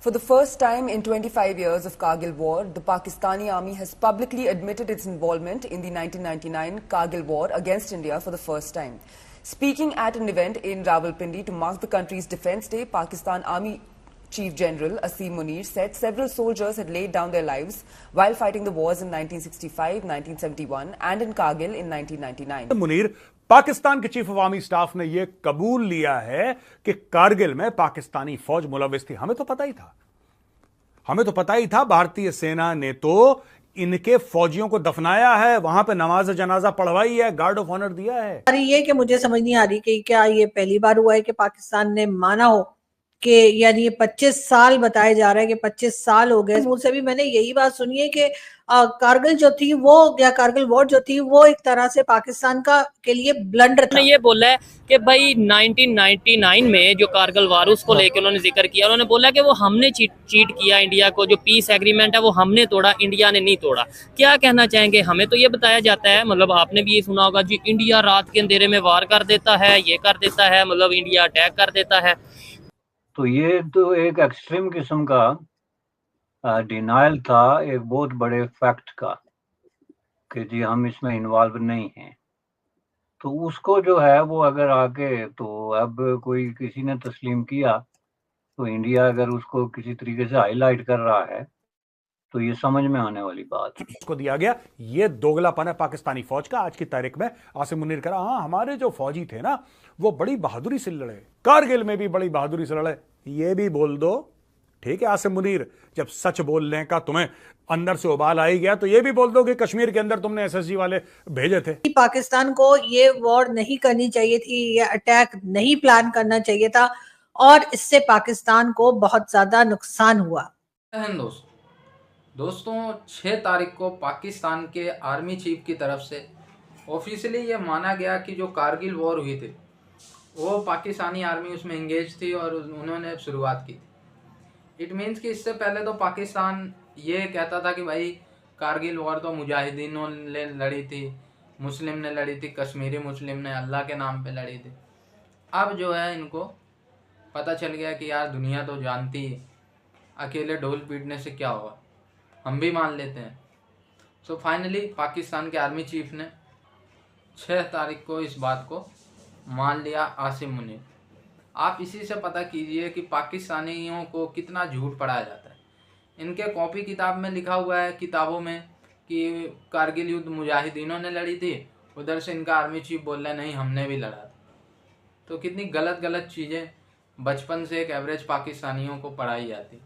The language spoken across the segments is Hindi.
For the first time in 25 years of Kargil war, the Pakistani army has publicly admitted its involvement in the 1999 Kargil war against India for the first time. Speaking at an event in Rawalpindi to mark the country's Defence Day, Pakistan Army Chief General Asim Munir said several soldiers had laid down their lives while fighting the wars in 1965, 1971 and in Kargil in 1999. Munir, Pakistan के चीफ ऑफ आर्मी स्टाफ ने यह कबूल लिया है कि कारगिल में पाकिस्तानी फौज मुलविस थी। हमें तो पता ही था भारतीय सेना ने तो इनके फौजियों को दफनाया है, वहां पे नमाज जनाजा पढ़वाई है, गार्ड ऑफ ऑनर दिया है। अरे ये कि मुझे समझ नहीं आ रही कि क्या ये पहली बार हुआ है कि पाकिस्तान ने माना हो कि यानी ये 25 साल बताया जा रहा है कि 25 साल हो गए। मुझसे भी मैंने यही बात सुनी है कि कारगिल जो थी वो या कारगिल वॉर जो थी वो एक तरह से पाकिस्तान का के लिए ब्लंडर था। ये बोला है कि भाई 1999 में जो कारगिल वार उसको लेकर उन्होंने जिक्र किया, उन्होंने बोला कि वो हमने चीट किया इंडिया को, जो पीस एग्रीमेंट है वो हमने तोड़ा, इंडिया ने नहीं तोड़ा। क्या कहना चाहेंगे? हमें तो ये बताया जाता है, मतलब आपने भी ये सुना होगा जी, इंडिया रात के अंधेरे में वार कर देता है, ये कर देता है, मतलब इंडिया अटैक कर देता है। तो ये तो एक एक्सट्रीम किस्म का डिनायल था एक बहुत बड़े फैक्ट का कि जी हम इसमें इन्वॉल्व नहीं हैं। तो उसको जो है वो अगर आके तो अब कोई किसी ने तस्लीम किया तो इंडिया अगर उसको किसी तरीके से हाईलाइट कर रहा है तो ये समझ में आने वाली बात उसको दिया गया। ये दोगलापन है पाकिस्तानी फौज का। आज की तारीख में आसिम मुनीर कह रहा, हाँ हमारे जो फौजी थे ना वो बड़ी बहादुरी से लड़े, कारगिल में भी बड़ी बहादुरी से लड़े। ये भी बोल दो, ठीक है आसिम मुनीर, जब सच बोलने का तुम्हें अंदर से उबाल आई गया तो ये भी बोल दो कि कश्मीर के अंदर तुमने एसएसजी वाले भेजे थे। पाकिस्तान को ये वॉर नहीं करनी चाहिए थी, ये अटैक नहीं प्लान करना चाहिए था और इससे पाकिस्तान को बहुत ज्यादा नुकसान हुआ। दोस्तों 6 तारीख को पाकिस्तान के आर्मी चीफ की तरफ से ऑफिशियली ये माना गया कि जो कारगिल वॉर हुई थी वो पाकिस्तानी आर्मी उसमें इंगेज थी और उन्होंने शुरुआत की थी। इट मीन्स कि इससे पहले तो पाकिस्तान ये कहता था कि भाई कारगिल वॉर तो मुजाहिदीनों ने लड़ी थी, मुस्लिम ने लड़ी थी, कश्मीरी मुस्लिम ने अल्लाह के नाम पे लड़ी थी। अब जो है इनको पता चल गया कि यार दुनिया तो जानती है अकेले ढोल पीटने से क्या होगा, हम भी मान लेते हैं। सो फाइनली पाकिस्तान के आर्मी चीफ ने 6 तारीख को इस बात को मान लिया। आसिम मुनीर, आप इसी से पता कीजिए कि पाकिस्तानियों को कितना झूठ पढ़ाया जाता है। इनके कॉपी किताब में लिखा हुआ है, किताबों में, कि कारगिल युद्ध मुजाहिदीनों ने लड़ी थी, उधर से इनका आर्मी चीफ बोल रहा है नहीं हमने भी लड़ा था। तो कितनी गलत चीज़ें बचपन से एक एवरेज पाकिस्तानियों को पढ़ाई जाती,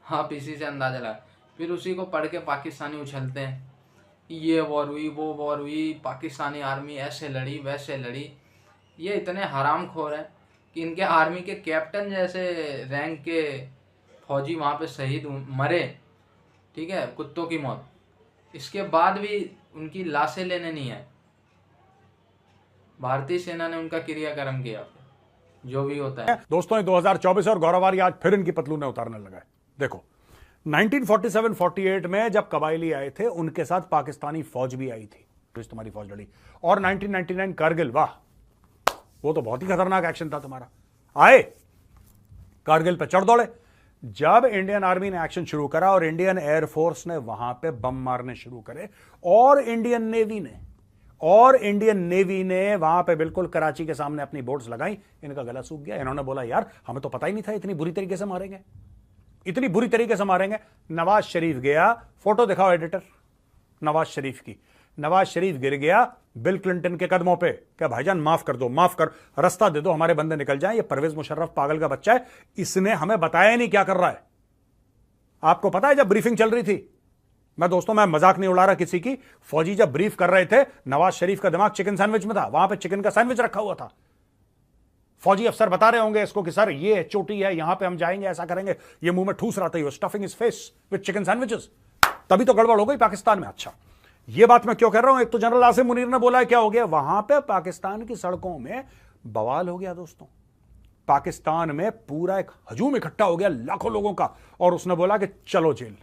आप इसी से अंदाज़ा लगा। फिर उसी को पढ़ के पाकिस्तानी उछलते हैं, ये वॉर हुई, वो वॉर हुई, पाकिस्तानी आर्मी ऐसे लड़ी वैसे लड़ी। ये इतने हरामखोर हैं कि इनके आर्मी के कैप्टन जैसे रैंक के फौजी वहाँ पे शहीद मरे, ठीक है, कुत्तों की मौत, इसके बाद भी उनकी लाशें लेने नहीं आए। भारतीय सेना ने उनका क्रियाक्रम किया, जो भी होता है। दोस्तों 2024 और गौरवारी आज फिर इनकी पतलूनें उतारने लगा है। देखो 1947-48 में जब कबायली आए थे उनके साथ पाकिस्तानी फौज भी आई थी, तुम्हारी फौज लड़ी। और 1999 कारगिल, वाह वो तो बहुत ही खतरनाक एक्शन था तुम्हारा। आए कारगिल पे चढ़ दौड़े। जब इंडियन आर्मी ने एक्शन शुरू करा और इंडियन एयरफोर्स ने वहां पे बम मारने शुरू करे और इंडियन नेवी ने वहां पे बिल्कुल कराची के सामने अपनी बोट्स लगाई, इनका गला सूख गया। इन्होंने बोला यार हमें तो पता ही नहीं था इतनी बुरी तरीके से मारेंगे, इतनी बुरी तरीके से मारेंगे। नवाज शरीफ गया, फोटो दिखाओ एडिटर नवाज शरीफ की। नवाज शरीफ गिर गया बिल क्लिंटन के कदमों पे, क्या भाईजान माफ कर दो, माफ कर, रास्ता दे दो, हमारे बंदे निकल जाएं। ये परवेज मुशर्रफ पागल का बच्चा है, इसने हमें बताया ही नहीं क्या कर रहा है। आपको पता है जब ब्रीफिंग चल रही थी, मैं मजाक नहीं उड़ा रहा किसी की, फौजी जब ब्रीफ कर रहे थे नवाज शरीफ का दिमाग चिकन सैंडविच में था, वहां पे चिकन का सैंडविच रखा हुआ था। फौजी अफसर बता रहे होंगे इसको कि सर ये चोटी है, यहां पे हम जाएंगे, ऐसा करेंगे, ये मुंह में ठूस रहा था, stuffing his face with chicken sandwiches. तभी तो गड़बड़ हो गई पाकिस्तान में। अच्छा ये बात मैं क्यों कर रहा हूं, एक तो जनरल आसिम मुनीर ने बोला है, क्या हो गया वहां पे पाकिस्तान की सड़कों में बवाल हो गया दोस्तों। पाकिस्तान में पूरा एक हजूम इकट्ठा हो गया लाखों लोगों का, और उसने बोला कि चलो जेल,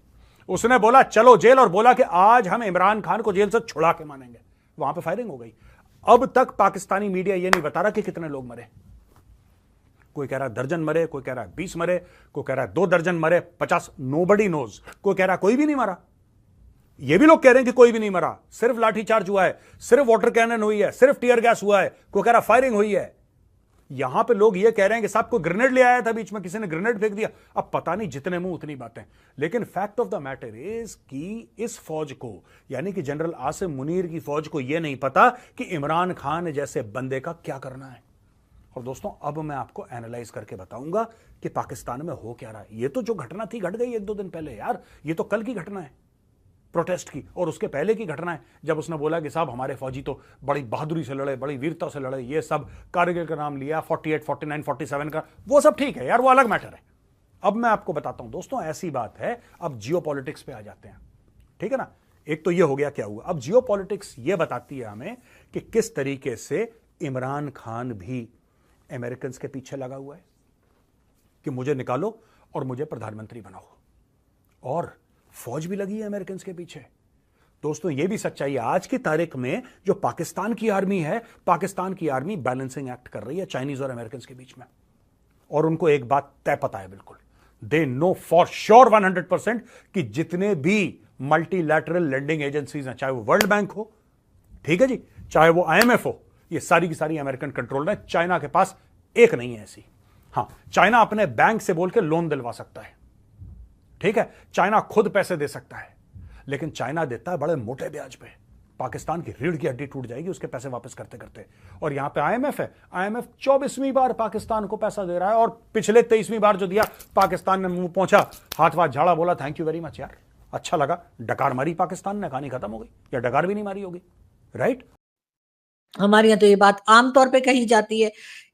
उसने बोला चलो जेल, और बोला कि आज हम इमरान खान को जेल से छुड़ा के मानेंगे। वहां पे फायरिंग हो गई। अब तक पाकिस्तानी मीडिया यह नहीं बता रहा कि कितने लोग मरे, कोई कह रहा है दर्जन मरे, कोई कह रहा है 20 मरे, कोई कह रहा है 2 दर्जन मरे, 50, नोबडी नोज। कोई कह रहा है कोई भी नहीं मरा। ये भी लोग कह रहे हैं कि कोई भी नहीं मरा, सिर्फ लाठीचार्ज हुआ है, सिर्फ वाटर कैनन हुई है, सिर्फ टीयर गैस हुआ है, कोई कह रहा फायरिंग हुई है। यहां पे लोग ये कह रहे हैं कि साहब कोई ग्रेनेड ले आया था, बीच में किसी ने ग्रेनेड फेंक दिया। अब पता नहीं, जितने मुंह उतनी बातें। लेकिन fact of the matter is कि इस फौज को, यानी कि जनरल आसिम मुनीर की फौज को यह नहीं पता कि इमरान खान जैसे बंदे का क्या करना है। और दोस्तों, अब मैं आपको एनालाइज करके बताऊंगा कि पाकिस्तान में हो क्या रहा है। ये तो जो घटना थी घट गई 1-2 दिन पहले यार, ये तो कल की घटना है प्रोटेस्ट की, और उसके पहले की घटना है जब उसने बोला कि साहब हमारे फौजी तो बड़ी बहादुरी से लड़े, बड़ी वीरता से लड़े, ये सब कारगिल का नाम लिया, 48, 49, 47 का, वो सब ठीक है यार, वो अलग मैटर है। अब मैं आपको बताता हूं दोस्तों, ऐसी बात है। अब जियोपॉलिटिक्स पे आ जाते हैं, ठीक है ना। एक तो ये हो गया क्या हुआ। अब जियोपॉलिटिक्स ये बताती है हमें कि किस तरीके से इमरान खान भी अमेरिकन के पीछे लगा हुआ है कि मुझे निकालो और मुझे प्रधानमंत्री बनाओ, और फौज भी लगी है अमेरिकन के पीछे। दोस्तों, यह भी सच्चाई है, आज की तारीख में जो पाकिस्तान की आर्मी है, पाकिस्तान की आर्मी बैलेंसिंग एक्ट कर रही है चाइनीज और अमेरिकन के बीच में। और उनको एक बात तय पता है बिल्कुल, दे नो फॉर श्योर 100% कि जितने भी मल्टीलैटरल लेंडिंग एजेंसीज हैं, चाहे वो वर्ल्ड बैंक हो, ठीक है जी, चाहे वो IMF हो, ये सारी की सारी अमेरिकन कंट्रोल है। चाइना के पास एक नहीं है ऐसी। हां, चाइना अपने बैंक से बोल के लोन दिलवा सकता है, ठीक है, चाइना खुद पैसे दे सकता है, लेकिन चाइना देता है बड़े मोटे ब्याज पे। पाकिस्तान की रीढ़ की हड्डी टूट जाएगी उसके पैसे वापस करते करते। और यहां पे IMF है, IMF 24वीं बार पाकिस्तान को पैसा दे रहा है, और पिछले 23वीं बार जो दिया, पाकिस्तान ने मुंह पहुंचा, हाथ वाथ झाड़ा, बोला थैंक यू वेरी मच यार, अच्छा लगा। डकार मारी पाकिस्तान ने, कहानी खत्म हो गई, या डकार भी नहीं मारी होगी, राइट। हमारे यहाँ तो ये बात आमतौर पे कही जाती है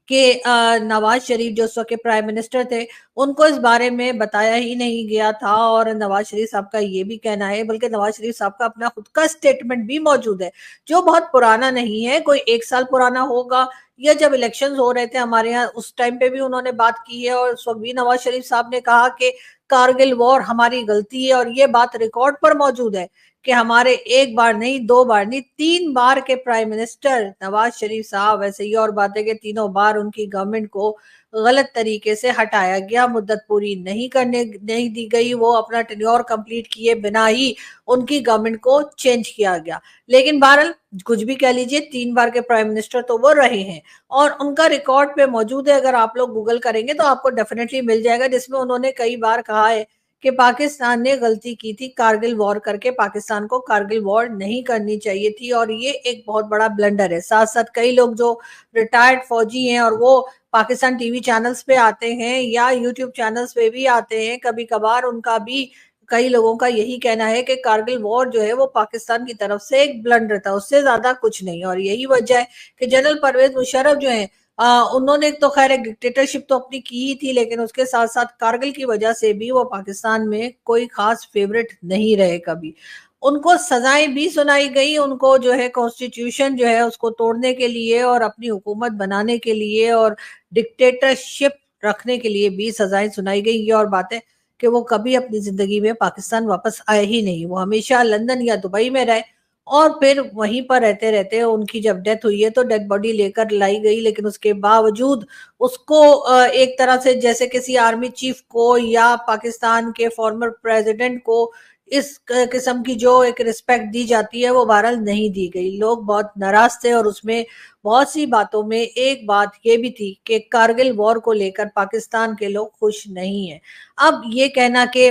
कि नवाज शरीफ जो उस वक्त के प्राइम मिनिस्टर थे, उनको इस बारे में बताया ही नहीं गया था। और नवाज शरीफ साहब का ये भी कहना है, बल्कि नवाज शरीफ साहब का अपना खुद का स्टेटमेंट भी मौजूद है, जो बहुत पुराना नहीं है, कोई 1 साल पुराना होगा, या जब इलेक्शंस हो रहे थे हमारे यहाँ, उस टाइम पे भी उन्होंने बात की है। और उस वक्त भी नवाज शरीफ साहब ने कहा कि कारगिल वॉर हमारी गलती है, और ये बात रिकॉर्ड पर मौजूद है कि हमारे 1 बार नहीं, 2 बार नहीं, 3 बार के प्राइम मिनिस्टर नवाज शरीफ साहब, वैसे ये और बात है कि तीनों बार उनकी गवर्नमेंट को गलत तरीके से हटाया गया, मुद्दत पूरी नहीं दी गई, वो अपना टेन्योर कंप्लीट किए बिना ही उनकी गवर्नमेंट को चेंज किया गया। लेकिन बहरहाल कुछ भी कह लीजिए, 3 बार के प्राइम मिनिस्टर तो वो रहे हैं, और उनका रिकॉर्ड पे मौजूद है। अगर आप लोग गूगल करेंगे तो आपको डेफिनेटली मिल जाएगा, जिसमें उन्होंने कई बार कहा है कि पाकिस्तान ने गलती की थी कारगिल वॉर करके, पाकिस्तान को कारगिल वॉर नहीं करनी चाहिए थी, और ये एक बहुत बड़ा ब्लंडर है। साथ साथ कई लोग जो रिटायर्ड फौजी हैं और वो पाकिस्तान टीवी चैनल्स पे आते हैं या यूट्यूब चैनल्स पे भी आते हैं कभी कभार, उनका भी कई लोगों का यही कहना है कि कारगिल वॉर जो है वो पाकिस्तान की तरफ से एक ब्लंडर था, उससे ज्यादा कुछ नहीं। और यही वजह है कि जनरल परवेज मुशर्रफ जो है, उन्होंने तो खैर एक डिक्टेटरशिप तो अपनी की ही थी, लेकिन उसके साथ साथ कारगिल की वजह से भी वो पाकिस्तान में कोई खास फेवरेट नहीं रहे कभी। उनको सजाएं भी सुनाई गई, उनको जो है कॉन्स्टिट्यूशन जो है उसको तोड़ने के लिए और अपनी हुकूमत बनाने के लिए और डिक्टेटरशिप रखने के लिए भी सजाएं सुनाई गई। ये और बात है कि वो कभी अपनी जिंदगी में पाकिस्तान वापस आए ही नहीं, वो हमेशा लंदन या दुबई में रहे, और फिर वहीं पर रहते रहते उनकी जब डेथ हुई है तो डेड बॉडी लेकर लाई गई, लेकिन उसके बावजूद उसको एक तरह से जैसे किसी आर्मी चीफ को या पाकिस्तान के फॉर्मर प्रेसिडेंट को इस किस्म की जो एक रिस्पेक्ट दी जाती है वो बहरहाल नहीं दी गई। लोग बहुत नाराज थे, और उसमें बहुत सी बातों में एक बात ये भी थी कि कारगिल वॉर को लेकर पाकिस्तान के लोग खुश नहीं है। अब ये कहना कि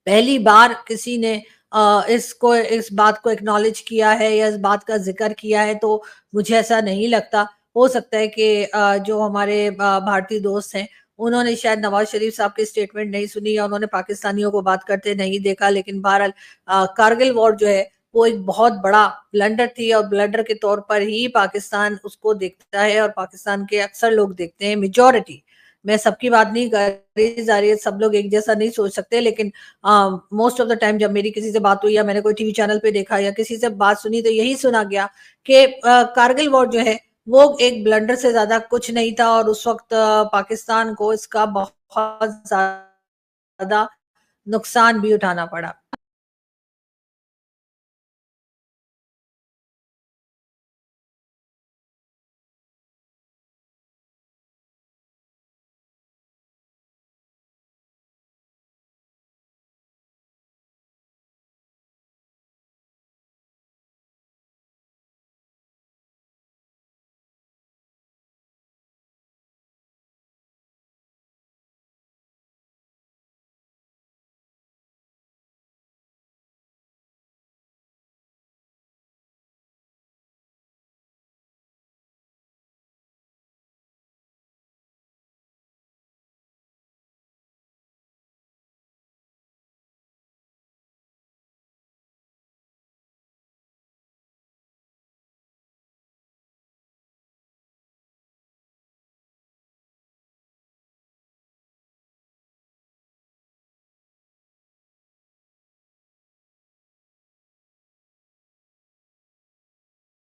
पहली बार किसी ने इस बात को एक्नॉलेज किया है या इस बात का जिक्र किया है, तो मुझे ऐसा नहीं लगता। हो सकता है कि जो हमारे भारतीय दोस्त हैं उन्होंने शायद नवाज शरीफ साहब की स्टेटमेंट नहीं सुनी या उन्होंने पाकिस्तानियों को बात करते नहीं देखा। लेकिन बहरहाल कारगिल वॉर जो है वो एक बहुत बड़ा ब्लंडर थी, और ब्लंडर के तौर पर ही पाकिस्तान उसको देखता है, और पाकिस्तान के अक्सर लोग देखते हैं, मेजॉरिटी। मैं सबकी बात नहीं कर रही, जा रही है, सब लोग एक जैसा नहीं सोच सकते, लेकिन मोस्ट ऑफ द टाइम जब मेरी किसी से बात हुई या मैंने कोई टीवी चैनल पे देखा या किसी से बात सुनी तो यही सुना गया कि कारगिल वॉर जो है वो एक ब्लंडर से ज्यादा कुछ नहीं था, और उस वक्त पाकिस्तान को इसका बहुत ज्यादा नुकसान भी उठाना पड़ा।